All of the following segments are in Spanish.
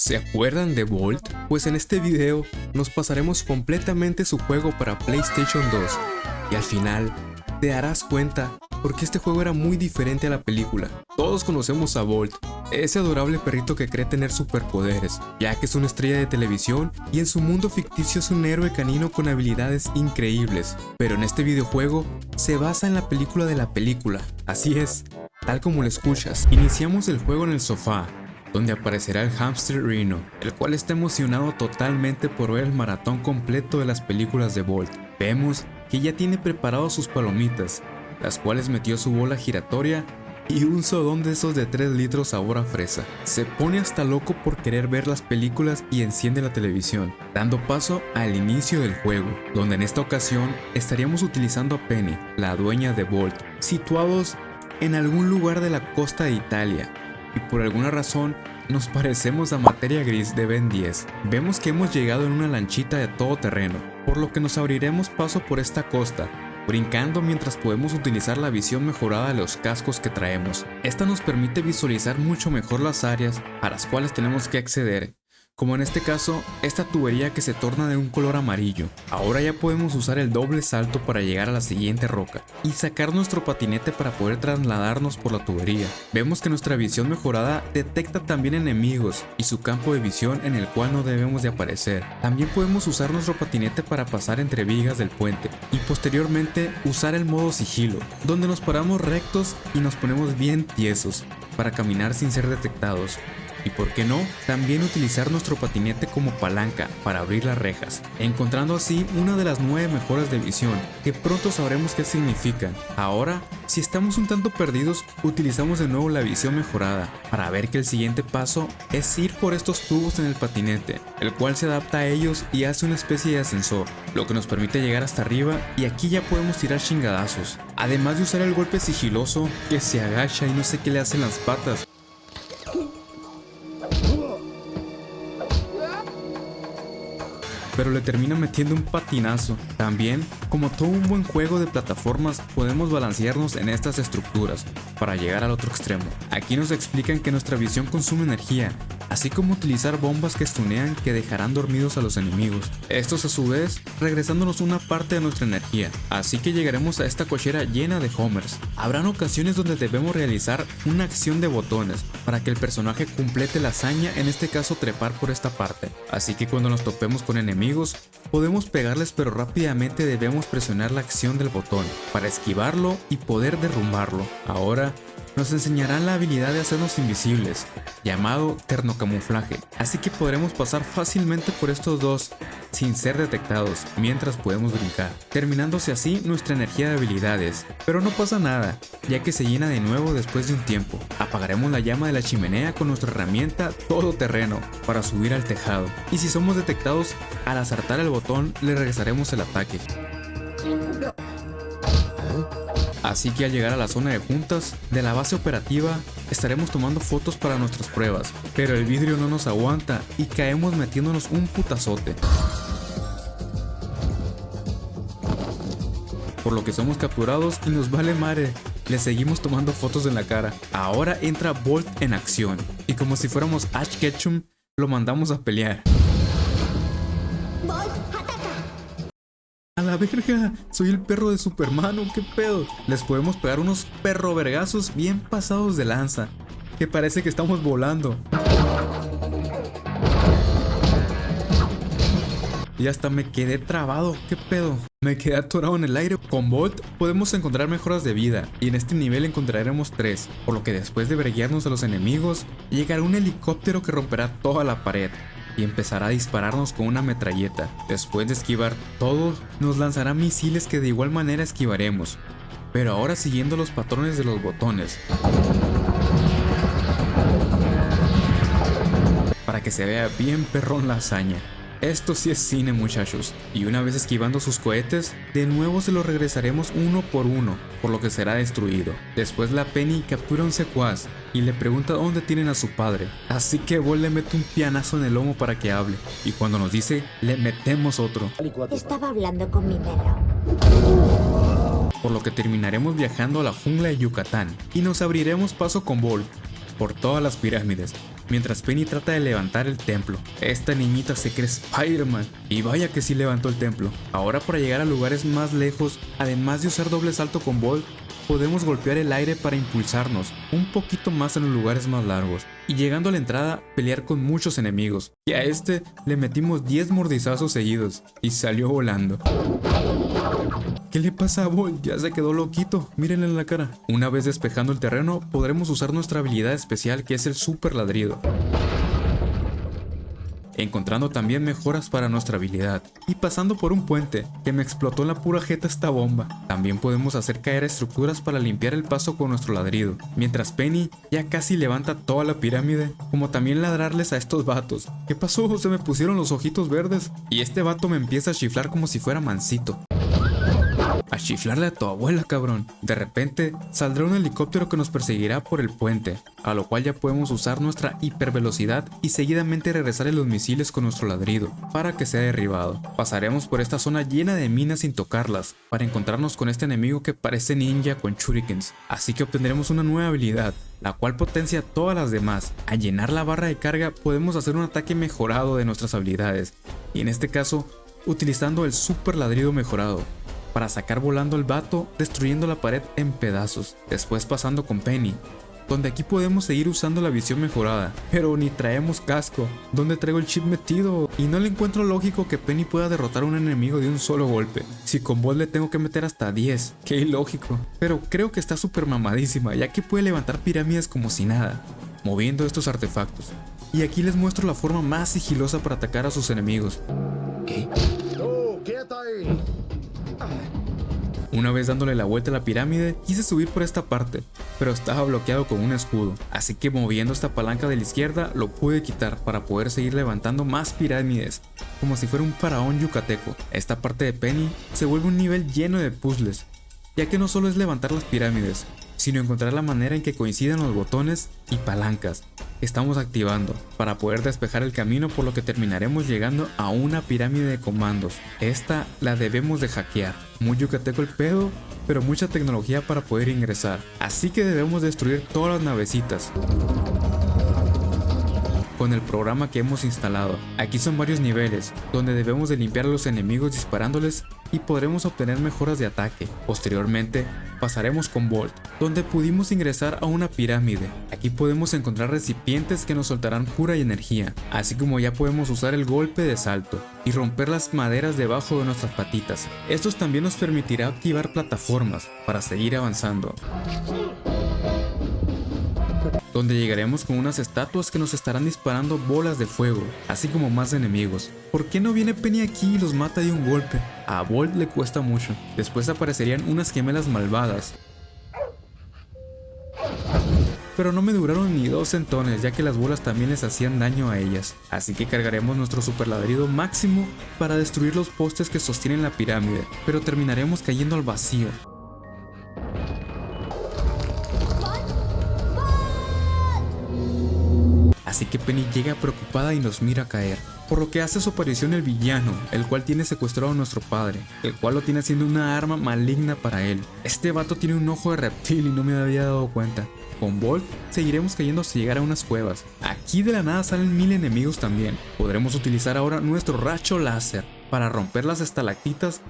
¿Se acuerdan de Bolt? Pues en este video nos pasaremos completamente su juego para PlayStation 2 y al final te darás cuenta porque este juego era muy diferente a la película. Todos conocemos a Bolt, ese adorable perrito que cree tener superpoderes, ya que es una estrella de televisión y en su mundo ficticio es un héroe canino con habilidades increíbles. Pero en este videojuego se basa en la película de la película, así es, tal como lo escuchas. Iniciamos el juego en el sofá, donde aparecerá el hámster Rhino, el cual está emocionado totalmente por ver el maratón completo de las películas de Bolt. Vemos que ya tiene preparado sus palomitas, las cuales metió su bola giratoria y un sodón de esos de 3 litros sabor a fresa. Se pone hasta loco por querer ver las películas y enciende la televisión, dando paso al inicio del juego, donde en esta ocasión estaríamos utilizando a Penny, la dueña de Bolt, situados en algún lugar de la costa de Italia. Y por alguna razón nos parecemos a Materia Gris de Ben 10. Vemos que hemos llegado en una lanchita de todo terreno, por lo que nos abriremos paso por esta costa, brincando mientras podemos utilizar la visión mejorada de los cascos que traemos. Esta nos permite visualizar mucho mejor las áreas a las cuales tenemos que acceder, como en este caso, esta tubería que se torna de un color amarillo. Ahora ya podemos usar el doble salto para llegar a la siguiente roca y sacar nuestro patinete para poder trasladarnos por la tubería. Vemos que nuestra visión mejorada detecta también enemigos y su campo de visión en el cual no debemos de aparecer. También podemos usar nuestro patinete para pasar entre vigas del puente y posteriormente usar el modo sigilo, donde nos paramos rectos y nos ponemos bien tiesos para caminar sin ser detectados. Y por qué no, también utilizar nuestro patinete como palanca para abrir las rejas, encontrando así una de las 9 mejoras de visión, que pronto sabremos qué significan. Ahora, si estamos un tanto perdidos, utilizamos de nuevo la visión mejorada, para ver que el siguiente paso es ir por estos tubos en el patinete, el cual se adapta a ellos y hace una especie de ascensor, lo que nos permite llegar hasta arriba y aquí ya podemos tirar chingadazos. Además de usar el golpe sigiloso, que se agacha y no sé qué le hacen las patas, pero le termina metiendo un patinazo. También, como todo un buen juego de plataformas, podemos balancearnos en estas estructuras para llegar al otro extremo. Aquí nos explican que nuestra visión consume energía, así como utilizar bombas que stunean que dejarán dormidos a los enemigos. Estos a su vez regresándonos una parte de nuestra energía, así que llegaremos a esta cochera llena de homers. Habrán ocasiones donde debemos realizar una acción de botones para que el personaje complete la hazaña, en este caso trepar por esta parte. Así que cuando nos topemos con enemigos podemos pegarles, pero rápidamente debemos presionar la acción del botón para esquivarlo y poder derrumbarlo. Ahora nos enseñarán la habilidad de hacernos invisibles, llamado ternocamuflaje, así que podremos pasar fácilmente por estos dos sin ser detectados mientras podemos brincar, terminándose así nuestra energía de habilidades. Pero no pasa nada, ya que se llena de nuevo después de un tiempo. Apagaremos la llama de la chimenea con nuestra herramienta todoterreno para subir al tejado, y si somos detectados, al acertar el botón le regresaremos el ataque. Así que al llegar a la zona de juntas de la base operativa, estaremos tomando fotos para nuestras pruebas, pero el vidrio no nos aguanta y caemos metiéndonos un putazote, por lo que somos capturados y nos vale madre, le seguimos tomando fotos en la cara. Ahora entra Bolt en acción, y como si fuéramos Ash Ketchum, lo mandamos a pelear. ¡A la verga! Soy el perro de Superman, ¿o qué pedo? Les podemos pegar unos perro vergazos bien pasados de lanza, que parece que estamos volando. Y hasta me quedé trabado, ¿qué pedo? Me quedé atorado en el aire. Con Bolt podemos encontrar mejoras de vida, y en este nivel encontraremos 3, por lo que después de breguearnos a los enemigos, llegará un helicóptero que romperá toda la pared y empezará a dispararnos con una metralleta. Después de esquivar todo, nos lanzará misiles que de igual manera esquivaremos, pero ahora siguiendo los patrones de los botones, para que se vea bien perrón la hazaña. Esto sí es cine, muchachos, y una vez esquivando sus cohetes, de nuevo se los regresaremos uno por uno, por lo que será destruido. Después la Penny captura a un secuaz y le pregunta dónde tienen a su padre, así que Bolt le mete un pianazo en el lomo para que hable, y cuando nos dice, le metemos otro. Estaba hablando con mi perro. Por lo que terminaremos viajando a la jungla de Yucatán, y nos abriremos paso con Bolt por todas las pirámides, mientras Penny trata de levantar el templo. Esta niñita se cree Spider-Man, y vaya que sí levantó el templo. Ahora, para llegar a lugares más lejos, además de usar doble salto con Bolt, podemos golpear el aire para impulsarnos un poquito más en los lugares más largos, y llegando a la entrada, pelear con muchos enemigos. Y a este le metimos 10 mordizazos seguidos y salió volando. ¿Qué le pasa a Bolt? Ya se quedó loquito, mírenle en la cara. Una vez despejando el terreno, podremos usar nuestra habilidad especial, que es el super ladrido, encontrando también mejoras para nuestra habilidad, y pasando por un puente, que me explotó en la pura jeta esta bomba. También podemos hacer caer estructuras para limpiar el paso con nuestro ladrido, mientras Penny ya casi levanta toda la pirámide, como también ladrarles a estos vatos. ¿Qué pasó? Se me pusieron los ojitos verdes, y este vato me empieza a chiflar como si fuera mansito. A chiflarle a tu abuela, cabrón. De repente saldrá un helicóptero que nos perseguirá por el puente, a lo cual ya podemos usar nuestra hipervelocidad y seguidamente regresar en los misiles con nuestro ladrido para que sea derribado. Pasaremos por esta zona llena de minas sin tocarlas para encontrarnos con este enemigo que parece ninja con shurikens, así que obtendremos una nueva habilidad, la cual potencia todas las demás. Al llenar la barra de carga podemos hacer un ataque mejorado de nuestras habilidades, y en este caso utilizando el super ladrido mejorado para sacar volando al vato, destruyendo la pared en pedazos. Después pasando con Penny, donde aquí podemos seguir usando la visión mejorada, pero ni traemos casco. ¿Dónde traigo el chip metido? Y no le encuentro lógico que Penny pueda derrotar a un enemigo de un solo golpe, si con Bolt le tengo que meter hasta 10, qué ilógico. Pero creo que está súper mamadísima, ya que puede levantar pirámides como si nada, moviendo estos artefactos. Y aquí les muestro la forma más sigilosa para atacar a sus enemigos. ¿Qué? ¡Oh, quieta ahí! Una vez dándole la vuelta a la pirámide, quise subir por esta parte, pero estaba bloqueado con un escudo, así que moviendo esta palanca de la izquierda lo pude quitar para poder seguir levantando más pirámides, como si fuera un faraón yucateco. Esta parte de Penny se vuelve un nivel lleno de puzzles, ya que no solo es levantar las pirámides, sino encontrar la manera en que coincidan los botones y palancas que estamos activando para poder despejar el camino, por lo que terminaremos llegando a una pirámide de comandos. Esta la debemos de hackear. Muy yucateco el pedo, pero mucha tecnología para poder ingresar, así que debemos destruir todas las navecitas con el programa que hemos instalado. Aquí son varios niveles, donde debemos de limpiar a los enemigos disparándoles y podremos obtener mejoras de ataque. Posteriormente pasaremos con Bolt, donde pudimos ingresar a una pirámide. Aquí podemos encontrar recipientes que nos soltarán cura y energía, así como ya podemos usar el golpe de salto y romper las maderas debajo de nuestras patitas. Estos también nos permitirá activar plataformas para seguir avanzando, donde llegaremos con unas estatuas que nos estarán disparando bolas de fuego, así como más enemigos. ¿Por qué no viene Penny aquí y los mata de un golpe? A Bolt le cuesta mucho. Después aparecerían unas gemelas malvadas, pero no me duraron ni 2 centones, ya que las bolas también les hacían daño a ellas. Así que cargaremos nuestro super ladrido máximo para destruir los postes que sostienen la pirámide, pero terminaremos cayendo al vacío. Así que Penny llega preocupada y nos mira caer, por lo que hace su aparición el villano, el cual tiene secuestrado a nuestro padre, el cual lo tiene haciendo una arma maligna para él. Este vato tiene un ojo de reptil y no me había dado cuenta. Con Bolt seguiremos cayendo hasta llegar a unas cuevas. Aquí de la nada salen 1000 enemigos también. Podremos utilizar ahora nuestro rayo láser para romper las estalactitas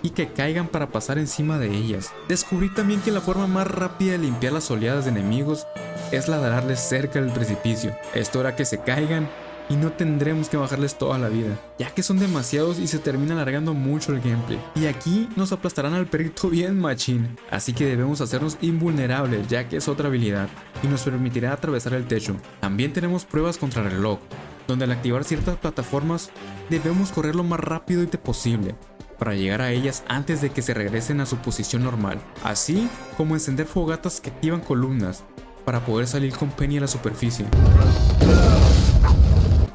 y que caigan para pasar encima de ellas. Descubrí también que la forma más rápida de limpiar las oleadas de enemigos es ladrarles cerca del precipicio. Esto hará que se caigan y no tendremos que bajarles toda la vida, ya que son demasiados y se termina alargando mucho el gameplay. Y aquí nos aplastarán al perrito bien machín, así que debemos hacernos invulnerables, ya que es otra habilidad y nos permitirá atravesar el techo. También tenemos pruebas contra reloj, donde al activar ciertas plataformas debemos correr lo más rápido y posible para llegar a ellas antes de que se regresen a su posición normal, así como encender fogatas que activan columnas para poder salir con Penny a la superficie,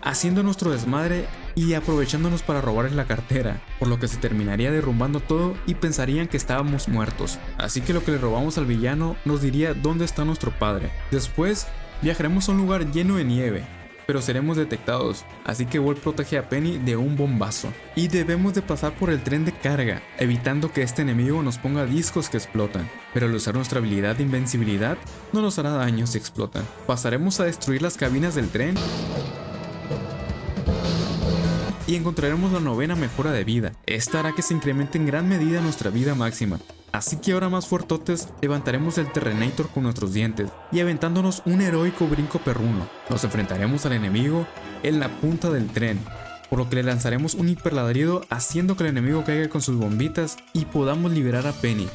haciendo nuestro desmadre y aprovechándonos para robarles la cartera, por lo que se terminaría derrumbando todo y pensarían que estábamos muertos. Así que lo que le robamos al villano nos diría dónde está nuestro padre. Después viajaremos a un lugar lleno de nieve, pero seremos detectados, así que Bolt protege a Penny de un bombazo. Y debemos de pasar por el tren de carga, evitando que este enemigo nos ponga discos que explotan, pero al usar nuestra habilidad de invencibilidad no nos hará daño si explotan. Pasaremos a destruir las cabinas del tren y encontraremos la 9ª mejora de vida. Esta hará que se incremente en gran medida nuestra vida máxima. Así que ahora más fuertotes, levantaremos el Terrenator con nuestros dientes y aventándonos un heroico brinco perruno. Nos enfrentaremos al enemigo en la punta del tren, por lo que le lanzaremos un hiperladrido haciendo que el enemigo caiga con sus bombitas y podamos liberar a Penny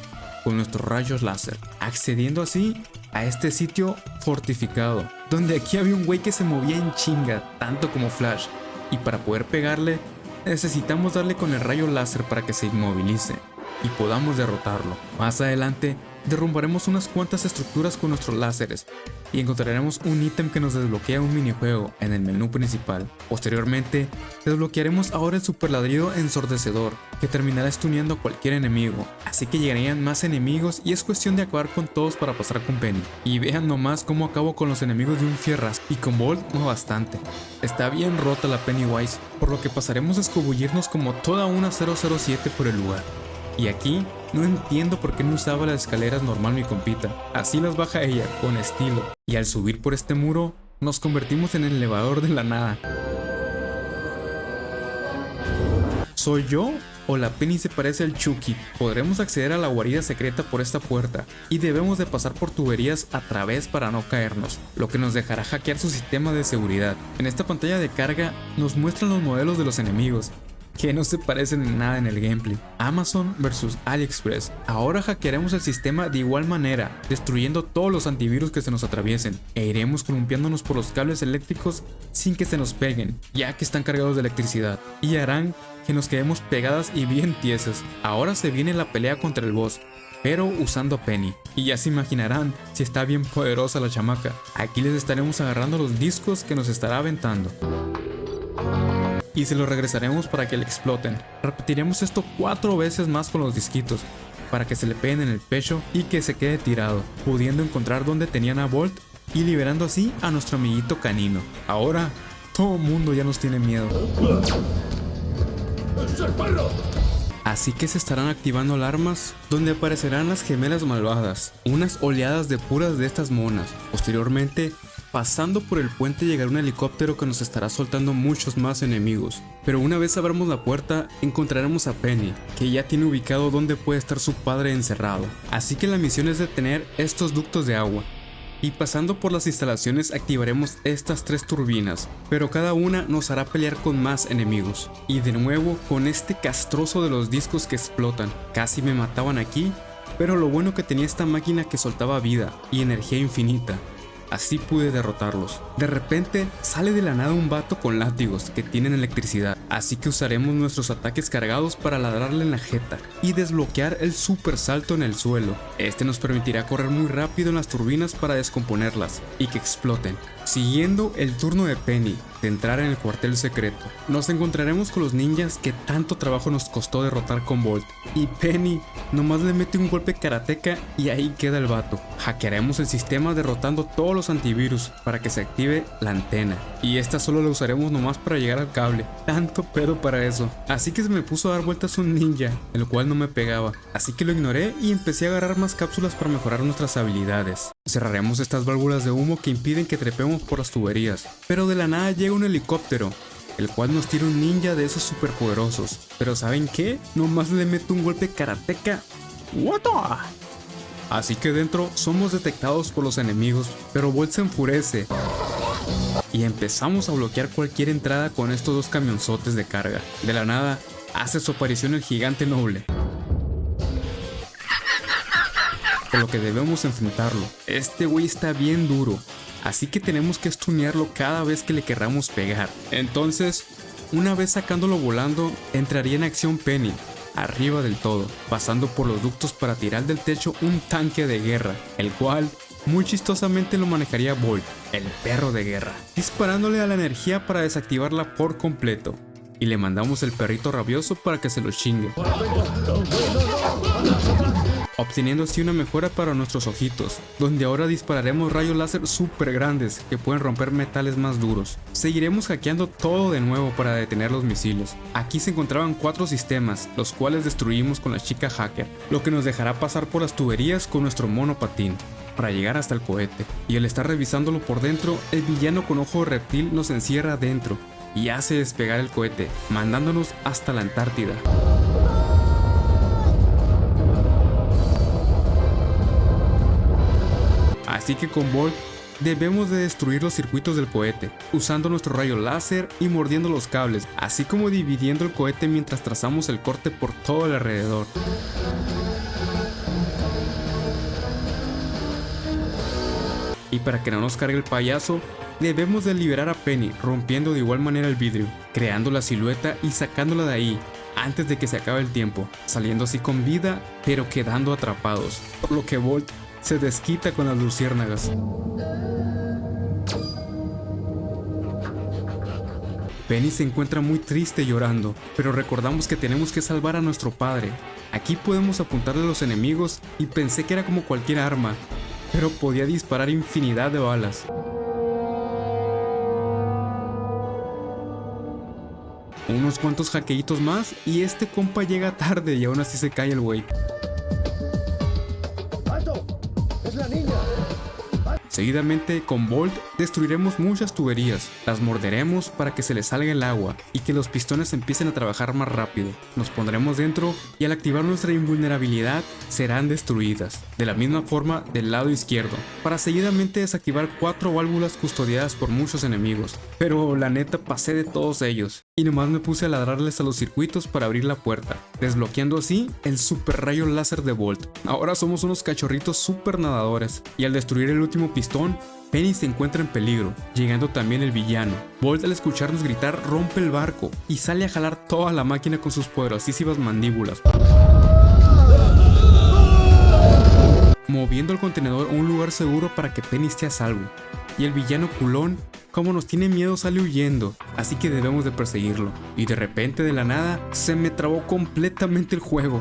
con nuestros rayos láser, accediendo así a este sitio fortificado, donde aquí había un güey que se movía en chinga, tanto como Flash. Y para poder pegarle, necesitamos darle con el rayo láser para que se inmovilice y podamos derrotarlo. Más adelante, derrumbaremos unas cuantas estructuras con nuestros láseres y encontraremos un ítem que nos desbloquea un minijuego en el menú principal. Posteriormente, desbloquearemos ahora el superladrido ensordecedor, que terminará stuneando a cualquier enemigo, así que llegarían más enemigos y es cuestión de acabar con todos para pasar con Penny. Y vean nomás cómo acabo con los enemigos de un fierrazo, y con Bolt no bastante. Está bien rota la Pennywise, por lo que pasaremos a escabullirnos como toda una 007 por el lugar. Y aquí no entiendo por qué no usaba las escaleras normal mi compita, así las baja ella con estilo, y al subir por este muro nos convertimos en el elevador de la nada. ¿Soy yo? ¿O la Penny se parece al Chucky? Podremos acceder a la guarida secreta por esta puerta y debemos de pasar por tuberías a través para no caernos, lo que nos dejará hackear su sistema de seguridad. En esta pantalla de carga nos muestran los modelos de los enemigos, que no se parecen en nada en el gameplay. Amazon vs AliExpress. Ahora hackearemos el sistema de igual manera, destruyendo todos los antivirus que se nos atraviesen, e iremos columpiándonos por los cables eléctricos sin que se nos peguen, ya que están cargados de electricidad, y harán que nos quedemos pegadas y bien tiesas. Ahora se viene la pelea contra el boss, pero usando a Penny, y ya se imaginarán si está bien poderosa la chamaca. Aquí les estaremos agarrando los discos que nos estará aventando y se los regresaremos para que le exploten. Repetiremos esto 4 veces más con los disquitos, para que se le peguen en el pecho y que se quede tirado, pudiendo encontrar donde tenían a Bolt y liberando así a nuestro amiguito canino. Ahora, todo el mundo ya nos tiene miedo. Así que se estarán activando alarmas donde aparecerán las gemelas malvadas, unas oleadas de puras de estas monas. Posteriormente, pasando por el puente llegará un helicóptero que nos estará soltando muchos más enemigos. Pero una vez abramos la puerta, encontraremos a Penny, que ya tiene ubicado dónde puede estar su padre encerrado. Así que la misión es detener estos ductos de agua. Y pasando por las instalaciones activaremos estas 3 turbinas, pero cada una nos hará pelear con más enemigos. Y de nuevo con este castroso de los discos que explotan. Casi me mataban aquí, pero lo bueno que tenía esta máquina que soltaba vida y energía infinita. Así pude derrotarlos. De repente sale de la nada un vato con látigos que tienen electricidad, así que usaremos nuestros ataques cargados para ladrarle en la jeta y desbloquear el super salto en el suelo. Este nos permitirá correr muy rápido en las turbinas para descomponerlas y que exploten. Siguiendo el turno de Penny de entrar en el cuartel secreto, nos encontraremos con los ninjas que tanto trabajo nos costó derrotar con Bolt, y Penny nomás le mete un golpe karateka y ahí queda el vato. Hackearemos el sistema derrotando todos los antivirus para que se active la antena, y esta solo la usaremos nomás para llegar al cable. Tanto pedo para eso. Así que se me puso a dar vueltas un ninja, el cual no me pegaba, así que lo ignoré y empecé a agarrar más cápsulas para mejorar nuestras habilidades. Cerraremos estas válvulas de humo que impiden que trepemos por las tuberías, pero de la nada llega un helicóptero, el cual nos tira un ninja de esos superpoderosos. Pero ¿saben qué? Nomás le meto un golpe karateka. What the? Así que dentro somos detectados por los enemigos, pero Bolt se enfurece y empezamos a bloquear cualquier entrada con estos 2 camionzotes de carga. De la nada hace su aparición el gigante noble, por lo que debemos enfrentarlo. Este güey está bien duro, así que tenemos que stunearlo cada vez que le querramos pegar. Entonces, una vez sacándolo volando, entraría en acción Penny, arriba del todo, pasando por los ductos para tirar del techo un tanque de guerra, el cual muy chistosamente lo manejaría Bolt, el perro de guerra, disparándole a la energía para desactivarla por completo. Y le mandamos el perrito rabioso para que se lo chingue. obteniendo así una mejora para nuestros ojitos, donde ahora dispararemos rayos láser súper grandes que pueden romper metales más duros. Seguiremos hackeando todo de nuevo para detener los misiles. Aquí se encontraban 4 sistemas, los cuales destruimos con la chica hacker, lo que nos dejará pasar por las tuberías con nuestro monopatín para llegar hasta el cohete, y al estar revisándolo por dentro, el villano con ojo de reptil nos encierra adentro y hace despegar el cohete, mandándonos hasta la Antártida. Así que con Bolt debemos de destruir los circuitos del cohete, usando nuestro rayo láser y mordiendo los cables, así como dividiendo el cohete mientras trazamos el corte por todo el alrededor. Y para que no nos cargue el payaso, debemos de liberar a Penny, rompiendo de igual manera el vidrio, creando la silueta y sacándola de ahí, antes de que se acabe el tiempo, saliendo así con vida, pero quedando atrapados, por lo que Bolt se desquita con las luciérnagas. Penny se encuentra muy triste llorando, pero recordamos que tenemos que salvar a nuestro padre. Aquí podemos apuntarle a los enemigos y pensé que era como cualquier arma, pero podía disparar infinidad de balas. Unos cuantos hackeitos más y este compa llega tarde y aún así se cae el güey. ¡Alto! ¡Es la niña! Seguidamente con Bolt destruiremos muchas tuberías, las morderemos para que se les salga el agua y que los pistones empiecen a trabajar más rápido. Nos pondremos dentro y al activar nuestra invulnerabilidad serán destruidas, de la misma forma del lado izquierdo, para seguidamente desactivar 4 válvulas custodiadas por muchos enemigos. Pero la neta pasé de todos ellos y nomás me puse a ladrarles a los circuitos para abrir la puerta, desbloqueando así el super rayo láser de Bolt. Ahora somos unos cachorritos super nadadores y al destruir el último pistón, Penny se encuentra en peligro, llegando también el villano. Bolt al escucharnos gritar rompe el barco y sale a jalar toda la máquina con sus poderosísimas mandíbulas, moviendo el contenedor a un lugar seguro para que Penny esté a salvo. Y el villano culón, como nos tiene miedo, sale huyendo, así que debemos de perseguirlo. Y de repente de la nada se me trabó completamente el juego.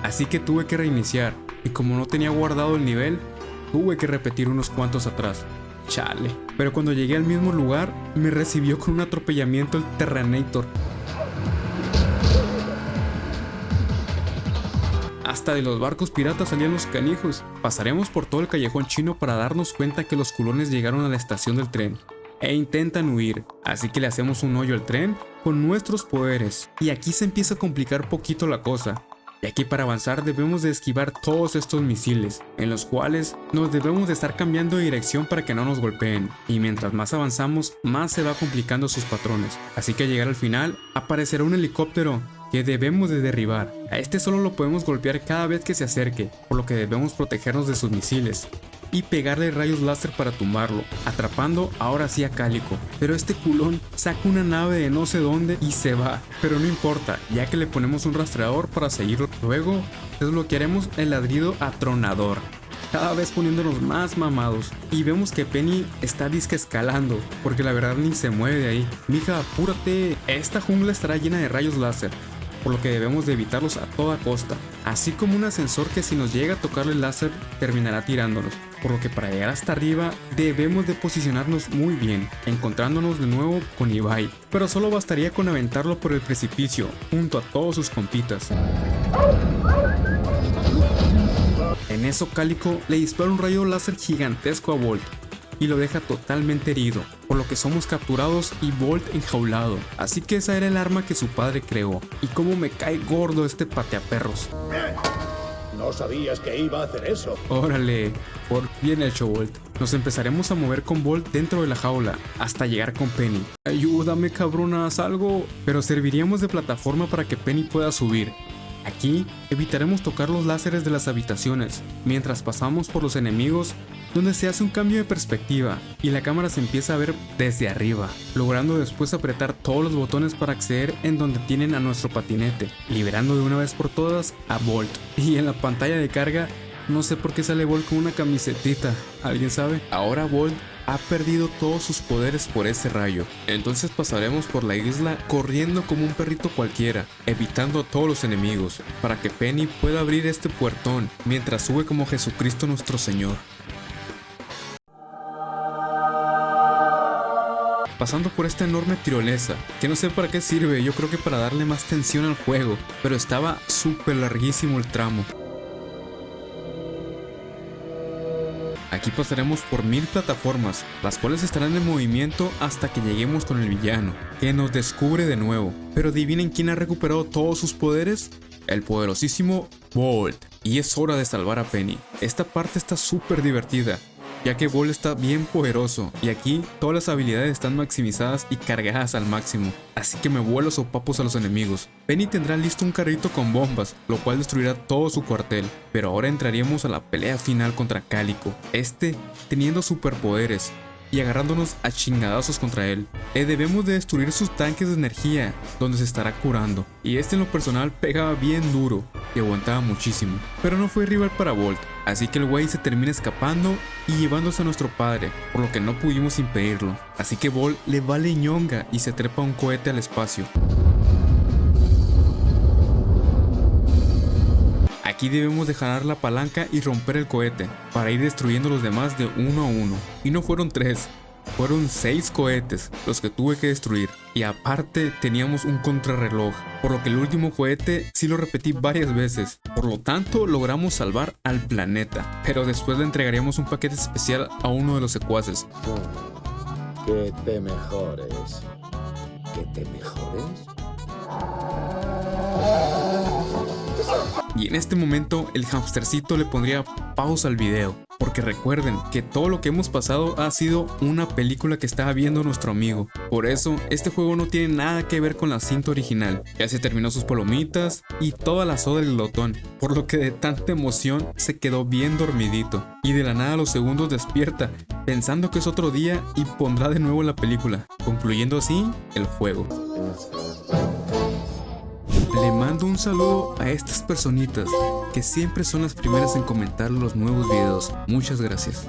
Así que tuve que reiniciar, y como no tenía guardado el nivel, tuve que repetir unos cuantos atrás. Chale. Pero cuando llegué al mismo lugar, me recibió con un atropellamiento el Terranator. Hasta de los barcos piratas salían los canijos. Pasaremos por todo el callejón chino para darnos cuenta que los culones llegaron a la estación del tren e intentan huir, así que le hacemos un hoyo al tren con nuestros poderes. Y aquí se empieza a complicar poquito la cosa. Y aquí para avanzar debemos de esquivar todos estos misiles, en los cuales nos debemos de estar cambiando de dirección para que no nos golpeen. Y mientras más avanzamos, más se va complicando sus patrones. Así que al llegar al final, aparecerá un helicóptero que debemos de derribar. A este solo lo podemos golpear cada vez que se acerque, por lo que debemos protegernos de sus misiles y pegarle rayos láser para tumbarlo, atrapando ahora sí a Cálico. Pero este culón saca una nave de no sé dónde y se va, pero no importa, ya que le ponemos un rastreador para seguirlo. Luego desbloquearemos el ladrido atronador, cada vez poniéndonos más mamados, y vemos que Penny está disque escalando, porque la verdad ni se mueve de ahí. Mija, apúrate, esta jungla estará llena de rayos láser, por lo que debemos de evitarlos a toda costa, así como un ascensor que si nos llega a tocarle el láser terminará tirándonos, por lo que para llegar hasta arriba debemos de posicionarnos muy bien, encontrándonos de nuevo con Ibai, pero solo bastaría con aventarlo por el precipicio junto a todos sus compitas. En eso Cálico le dispara un rayo láser gigantesco a Bolt y lo deja totalmente herido, por lo que somos capturados y Bolt enjaulado. Así que esa era el arma que su padre creó. Y cómo me cae gordo este pateaperros. No sabías que iba a hacer eso. Órale, por bien hecho Bolt. Nos empezaremos a mover con Bolt dentro de la jaula, hasta llegar con Penny. Ayúdame cabronas, algo. Pero serviríamos de plataforma para que Penny pueda subir. Aquí evitaremos tocar los láseres de las habitaciones, mientras pasamos por los enemigos, donde se hace un cambio de perspectiva y la cámara se empieza a ver desde arriba, logrando después apretar todos los botones para acceder en donde tienen a nuestro patinete, liberando de una vez por todas a Bolt. Y en la pantalla de carga, no sé por qué sale Bolt con una camisetita, ¿alguien sabe? Ahora Bolt ha perdido todos sus poderes por ese rayo. Entonces pasaremos por la isla corriendo como un perrito cualquiera, evitando a todos los enemigos, para que Penny pueda abrir este puertón mientras sube como Jesucristo nuestro Señor. Pasando por esta enorme tirolesa, que no sé para qué sirve, yo creo que para darle más tensión al juego, pero estaba súper larguísimo el tramo. Aquí pasaremos por 1000 plataformas, las cuales estarán en movimiento hasta que lleguemos con el villano, que nos descubre de nuevo. Pero adivinen quién ha recuperado todos sus poderes, el poderosísimo Bolt. Y es hora de salvar a Penny. Esta parte está súper divertida, ya que Bolt está bien poderoso y aquí todas las habilidades están maximizadas y cargadas al máximo, así que me vuelo sopapos a los enemigos. Penny tendrá listo un carrito con bombas, lo cual destruirá todo su cuartel, pero ahora entraríamos a la pelea final contra Cálico, teniendo superpoderes y agarrándonos a chingadazos contra él. Debemos de destruir sus tanques de energía, donde se estará curando, y en lo personal pegaba bien duro y aguantaba muchísimo, pero no fue rival para Bolt, así que el güey se termina escapando y llevándose a nuestro padre, por lo que no pudimos impedirlo, así que Bolt le vale ñonga y se trepa un cohete al espacio. Aquí debemos de jalar la palanca y romper el cohete, para ir destruyendo los demás de uno a uno. Y no fueron 3, fueron 6 cohetes los que tuve que destruir. Y aparte teníamos un contrarreloj, por lo que el último cohete sí lo repetí varias veces. Por lo tanto logramos salvar al planeta, pero después le entregaríamos un paquete especial a uno de los secuaces. Que te mejores. ¿Que te mejores? Y en este momento el hamstercito le pondría pausa al video, porque recuerden que todo lo que hemos pasado ha sido una película que estaba viendo nuestro amigo. Por eso este juego no tiene nada que ver con la cinta original. Ya se terminó sus palomitas y toda la soda del glotón, por lo que de tanta emoción se quedó bien dormidito, y de la nada a los segundos despierta pensando que es otro día y pondrá de nuevo la película, concluyendo así el juego. Le mando un saludo a estas personitas que siempre son las primeras en comentar los nuevos videos. Muchas gracias.